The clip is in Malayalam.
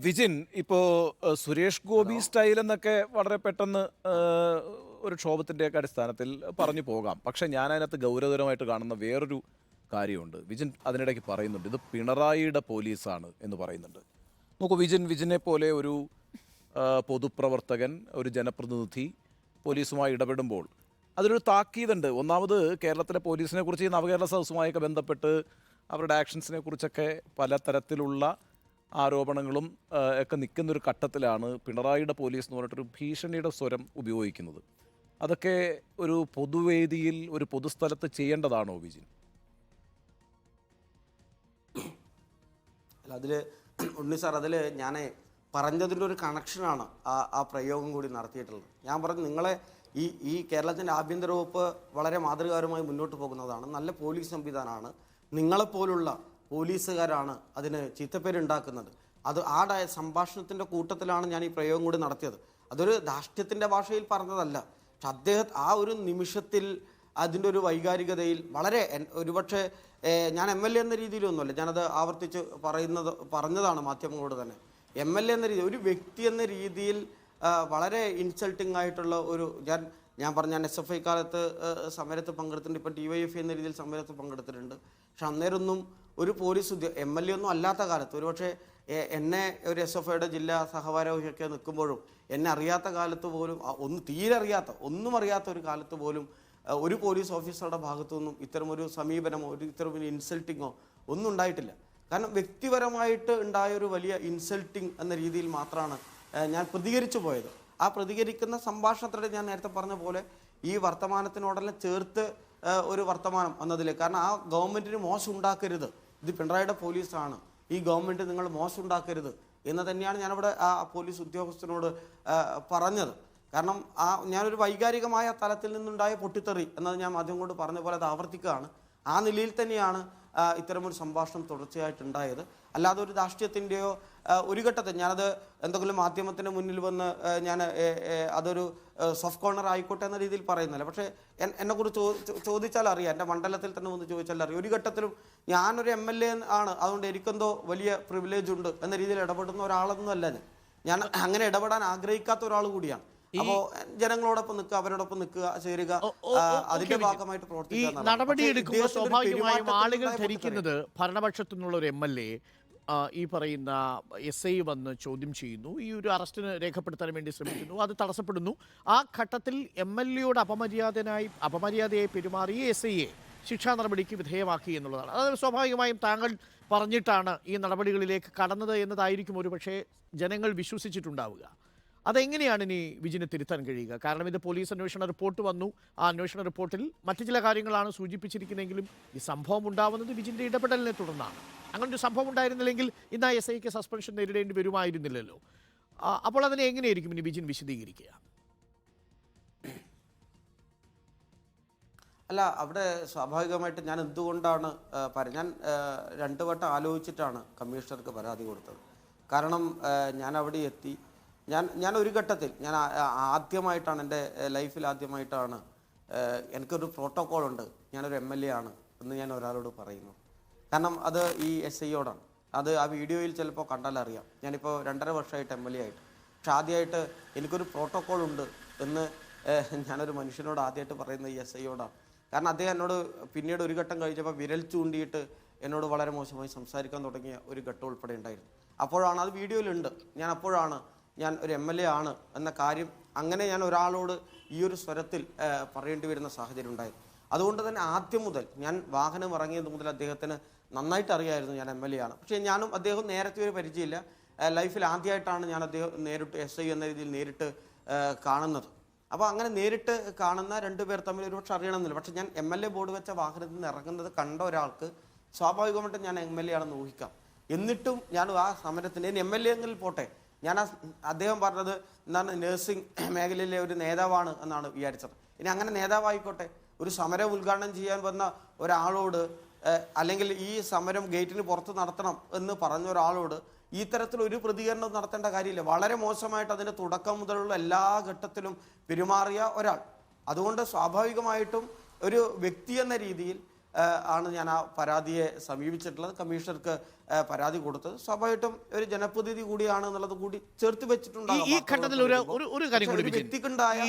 വിജിൻ, ഇപ്പോൾ സുരേഷ് ഹലോ. ഗോപി സ്റ്റൈൽ എന്നൊക്കെ വളരെ പെട്ടെന്ന് ഒരു ക്ഷോഭത്തിൻ്റെയൊക്കെ അടിസ്ഥാനത്തിൽ പറഞ്ഞു പോകാം. പക്ഷേ ഞാൻ അതിനകത്ത് ഗൗരവതരമായിട്ട് കാണുന്ന വേറൊരു കാര്യമുണ്ട്. വിജിൻ അതിനിടയ്ക്ക് പറയുന്നുണ്ട്, ഇത് പിണറായിയുടെ പോലീസാണ് എന്ന് പറയുന്നുണ്ട്. നോക്കൂ വിജിനെ പോലെ ഒരു പൊതുപ്രവർത്തകൻ, ഒരു ജനപ്രതിനിധി പോലീസുമായി ഇടപെടുമ്പോൾ അതിലൊരു താക്കീതുണ്ട്. ഒന്നാമത് കേരളത്തിലെ പോലീസിനെ കുറിച്ച് ഈ നവകേരള സദസ്സുമായൊക്കെ ബന്ധപ്പെട്ട് അവരുടെ ആക്ഷൻസിനെ കുറിച്ചൊക്കെ പലതരത്തിലുള്ള ആരോപണങ്ങളും ഒക്കെ നിൽക്കുന്നൊരു ഘട്ടത്തിലാണ് പിണറായിയുടെ പോലീസ് എന്ന് പറഞ്ഞിട്ടൊരു ഭീഷണിയുടെ സ്വരം ഉപയോഗിക്കുന്നത്. അതൊക്കെ ഒരു പൊതുവേദിയിൽ ഒരു പൊതുസ്ഥലത്ത് ചെയ്യേണ്ടതാണോ വിജിൻ? അല്ല, അതിൽ ഉണ്ണി സാർ, അതിൽ ഞാൻ പറഞ്ഞതിൻ്റെ ഒരു കണക്ഷനാണ് ആ പ്രയോഗം കൂടി നടത്തിയിട്ടുള്ളത്. ഞാൻ പറഞ്ഞു, നിങ്ങളെ ഈ കേരളത്തിൻ്റെ ആഭ്യന്തര വകുപ്പ് വളരെ മാതൃകാപരമായി മുന്നോട്ട് പോകുന്നതാണ്. നല്ല പോലീസ് സംവിധാനമാണ്. നിങ്ങളെപ്പോലുള്ള പോലീസുകാരാണ് അതിന് ചീത്തപ്പേരുണ്ടാക്കുന്നത്. അത് സംഭാഷണത്തിൻ്റെ കൂട്ടത്തിലാണ് ഞാൻ ഈ പ്രയോഗം കൂടി നടത്തിയത്. അതൊരു ധാർഷ്ട്യത്തിൻ്റെ ഭാഷയിൽ പറഞ്ഞതല്ല. പക്ഷെ ആ ഒരു നിമിഷത്തിൽ അതിൻ്റെ ഒരു വൈകാരികതയിൽ വളരെ ഒരുപക്ഷെ ഞാൻ MLA എന്ന രീതിയിലൊന്നുമല്ല, ഞാനത് ആവർത്തിച്ച് പറഞ്ഞതാണ് മാധ്യമങ്ങളോട് തന്നെ. MLA എന്ന രീതി, ഒരു വ്യക്തി എന്ന രീതിയിൽ വളരെ ഇൻസൾട്ടിങ് ആയിട്ടുള്ള ഞാൻ പറഞ്ഞ SFI കാലത്ത് സമരത്ത് പങ്കെടുത്തിട്ടുണ്ട്. ഇപ്പം DYFI എന്ന രീതിയിൽ സമരത്ത് പങ്കെടുത്തിട്ടുണ്ട്. പക്ഷെ അന്നേരമൊന്നും ഒരു പോലീസ് MLA ഒന്നും അല്ലാത്ത കാലത്ത്, ഒരുപക്ഷെ എന്നെ ഒരു SFIയുടെ ജില്ലാ സഹഭാരവാഹിയൊക്കെ നിൽക്കുമ്പോഴും എന്നെ അറിയാത്ത കാലത്ത് പോലും, ഒന്നും അറിയാത്ത ഒരു കാലത്ത് പോലും ഒരു പോലീസ് ഓഫീസറുടെ ഭാഗത്തു നിന്നും ഇത്തരമൊരു സമീപനമോ ഇത്തരമൊരു ഇൻസൾട്ടിങ്ങോ ഒന്നും ഉണ്ടായിട്ടില്ല. കാരണം വ്യക്തിപരമായിട്ട് ഉണ്ടായൊരു വലിയ ഇൻസൾട്ടിങ് എന്ന രീതിയിൽ മാത്രമാണ് ഞാൻ പ്രതികരിച്ചു പോയത്. ആ പ്രതികരിക്കുന്ന സംഭാഷണത്തിലൂടെ ഞാൻ നേരത്തെ പറഞ്ഞ പോലെ ഈ വർത്തമാനത്തിനോടെല്ലാം ചേർത്ത് ഒരു വർത്തമാനം എന്നതിൽ, കാരണം ആ ഗവൺമെൻറ്റിന് മോശം ഉണ്ടാക്കരുത്, ഇത് പിണറായിയുടെ പോലീസാണ്, ഈ ഗവൺമെൻറ് നിങ്ങൾ മോശം ഉണ്ടാക്കരുത് എന്ന് തന്നെയാണ് ഞാനവിടെ ആ പോലീസ് ഉദ്യോഗസ്ഥനോട് പറഞ്ഞത്. കാരണം ഞാനൊരു വൈകാരികമായ തലത്തിൽ നിന്നുണ്ടായ പൊട്ടിത്തെറി എന്നത് ഞാൻ ആദ്യം കൊണ്ട് പറഞ്ഞ പോലെ അത് ആവർത്തിക്കുകയാണ്. ആ നിലയിൽ തന്നെയാണ് ഇത്തരമൊരു സംഭാഷണം തുടർച്ചയായിട്ടുണ്ടായത്. അല്ലാതെ ഒരു രാഷ്ട്രീയത്തിൻ്റെയോ ഒരു ഘട്ടത്തിൽ ഞാനത് എന്തെങ്കിലും മാധ്യമത്തിന് മുന്നിൽ വന്ന് അതൊരു സോഫ്റ്റ് കോർണർ ആയിക്കോട്ടെ എന്ന രീതിയിൽ പറയുന്നില്ല. പക്ഷേ എന്നെക്കുറിച്ച് ചോദിച്ചാൽ അറിയാം, എൻ്റെ മണ്ഡലത്തിൽ തന്നെ വന്ന് ചോദിച്ചാൽ അറിയാം, ഒരു ഘട്ടത്തിലും ഞാനൊരു MLA ആണ്, അതുകൊണ്ട് എനിക്കെന്തോ വലിയ പ്രിവിലേജ് ഉണ്ട് എന്ന രീതിയിൽ ഇടപെടുന്ന ഒരാളൊന്നും അല്ല. ഞാൻ അങ്ങനെ ഇടപെടാൻ ആഗ്രഹിക്കാത്ത ഒരാൾ കൂടിയാണ്. അപ്പോൾ ജനങ്ങളോടൊപ്പം നിൽക്കുക, അവരോടൊപ്പം നിൽക്കുക, ചേരുക, അതിന്റെ ഭാഗമായിട്ട് പ്രവർത്തിക്കുക. നടപടിയെടുക്കുമ്പോൾ സ്വാഭാവികമായും ആളുകൾ ധരിക്കുന്നത് ഭരണപക്ഷത്തു നിന്നുള്ള ഒരു MLA ഈ പറയുന്ന SI വന്ന് ചോദ്യം ചെയ്യുന്നു, ഈ ഒരു അറസ്റ്റിന് രേഖപ്പെടുത്താൻ വേണ്ടി ശ്രമിക്കുന്നു, അത് തടസ്സപ്പെടുന്നു. ആ ഘട്ടത്തിൽ MLAയോട് അപമര്യാദയായി പെരുമാറിയ SIയെ ശിക്ഷാ നടപടിക്ക് വിധേയമാക്കി എന്നുള്ളതാണ്. അത് സ്വാഭാവികമായും താങ്കൾ പറഞ്ഞിട്ടാണ് ഈ നടപടികളിലേക്ക് കടന്നത് എന്നതായിരിക്കും ഒരു പക്ഷേ ജനങ്ങൾ വിശ്വസിച്ചിട്ടുണ്ടാവുക. അതെങ്ങനെയാണ് ഇനി വിജിനെ തിരുത്താൻ കഴിയുക? കാരണം ഇത് പോലീസ് അന്വേഷണ റിപ്പോർട്ട് വന്നു. ആ അന്വേഷണ റിപ്പോർട്ടിൽ മറ്റു ചില കാര്യങ്ങളാണ് സൂചിപ്പിച്ചിരിക്കുന്നതെങ്കിലും ഈ സംഭവം ഉണ്ടാവുന്നത് വിജിൻ്റെ ഇടപെടലിനെ തുടർന്നാണ്. അങ്ങനൊരു സംഭവം ഉണ്ടായിരുന്നില്ലെങ്കിൽ ഇന്ന് ആ SIക്ക് സസ്പെൻഷൻ നേരിടേണ്ടി വരുമായിരുന്നില്ലല്ലോ. അപ്പോൾ അതിനെ എങ്ങനെയായിരിക്കും ഇനി വിജിൻ വിശദീകരിക്കുക? അല്ല, അവിടെ സ്വാഭാവികമായിട്ട് ഞാൻ എന്തുകൊണ്ടാണ് ഞാൻ 2 വട്ടം ആലോചിച്ചിട്ടാണ് കമ്മീഷണർക്ക് പരാതി കൊടുത്തത്. കാരണം ഞാൻ അവിടെ എത്തി, ഞാൻ ഒരു ഘട്ടത്തിൽ ആദ്യമായിട്ടാണ് എൻ്റെ ലൈഫിൽ ആദ്യമായിട്ടാണ് എനിക്കൊരു പ്രോട്ടോക്കോളുണ്ട്, ഞാനൊരു MLA ആണ് എന്ന് ഞാൻ ഒരാളോട് പറയുന്നു. കാരണം അത് ഈ SIയോടാണ്. അത് ആ വീഡിയോയിൽ ചിലപ്പോൾ കണ്ടാലറിയാം. ഞാനിപ്പോൾ 2.5 വർഷമായിട്ട് MLA ആയിട്ട്. പക്ഷെ ആദ്യമായിട്ട് എനിക്കൊരു പ്രോട്ടോക്കോൾ ഉണ്ട് എന്ന് ഞാനൊരു മനുഷ്യനോട് ആദ്യമായിട്ട് പറയുന്നത് ഈ SIയോടാണ്. കാരണം അദ്ദേഹം എന്നോട് പിന്നീട് ഒരു ഘട്ടം കഴിഞ്ഞപ്പോൾ വിരൽ ചൂണ്ടിയിട്ട് എന്നോട് വളരെ മോശമായി സംസാരിക്കാൻ തുടങ്ങിയ ഒരു ഘട്ടം ഉൾപ്പെടെ ഉണ്ടായിരുന്നു. അപ്പോഴാണ്, അത് വീഡിയോയിലുണ്ട്, ഞാൻ ഒരു MLA ആണ് എന്ന കാര്യം അങ്ങനെ ഞാൻ ഒരാളോട് ഈ ഒരു സ്വരത്തിൽ പറയേണ്ടി വരുന്ന സാഹചര്യം ഉണ്ടായിരുന്നു. അതുകൊണ്ട് തന്നെ ആദ്യം മുതൽ, ഞാൻ വാഹനം ഇറങ്ങിയത് മുതൽ അദ്ദേഹത്തിന് നന്നായിട്ട് അറിയായിരുന്നു ഞാൻ MLA ആണ്. പക്ഷേ ഞാനും അദ്ദേഹം നേരത്തെ ഒരു പരിചയമില്ല. ലൈഫിൽ ആദ്യമായിട്ടാണ് ഞാൻ നേരിട്ട് SI എന്ന രീതിയിൽ നേരിട്ട് കാണുന്നത്. അപ്പോൾ അങ്ങനെ നേരിട്ട് കാണുന്ന 2 പേർ തമ്മിൽ ഒരുപക്ഷെ അറിയണമെന്നില്ല. പക്ഷേ ഞാൻ MLA ബോർഡ് വെച്ച വാഹനത്തിൽ നിന്ന് ഇറങ്ങുന്നത് കണ്ട ഒരാൾക്ക് സ്വാഭാവികമായിട്ടും ഞാൻ MLA ആണെന്ന് ഊഹിക്കാം. എന്നിട്ടും ഞാൻ ആ സമരത്തിന് MLA എങ്കിൽ പോട്ടെ, അദ്ദേഹം പറഞ്ഞത് എന്താണ്, നഴ്സിംഗ് മേഖലയിലെ ഒരു നേതാവാണ് എന്നാണ് വിചാരിച്ചത്. ഇനി അങ്ങനെ നേതാവായിക്കോട്ടെ, ഒരു സമരം ഉദ്ഘാടനം ചെയ്യാൻ വന്ന ഒരാളോട്, അല്ലെങ്കിൽ ഈ സമരം ഗേറ്റിന് പുറത്ത് നടത്തണം എന്ന് പറഞ്ഞ ഒരാളോട് ഈ തരത്തിലൊരു പ്രതികരണം നടത്തേണ്ട കാര്യമില്ല. വളരെ മോശമായിട്ട് അതിൻ്റെ തുടക്കം മുതലുള്ള എല്ലാ ഘട്ടത്തിലും പെരുമാറിയ ഒരാൾ. അതുകൊണ്ട് സ്വാഭാവികമായിട്ടും ഒരു വ്യക്തി എന്ന രീതിയിൽ ആണ് ഞാൻ ആ പരാതിയെ സമീപിച്ചിട്ടുള്ളത്. കമ്മീഷണർക്ക് പരാതി കൊടുത്തത് സ്വാഭാവികമായിട്ടും ഒരു ജനപ്രതിനിധി കൂടിയാണ് എന്നുള്ളത് കൂടി ചേർത്ത് വെച്ചിട്ടുണ്ടാകും. ഈ ഘട്ടത്തിൽ ഒരു കാര്യം കൂടി വ്യക്തിക്കുണ്ടായ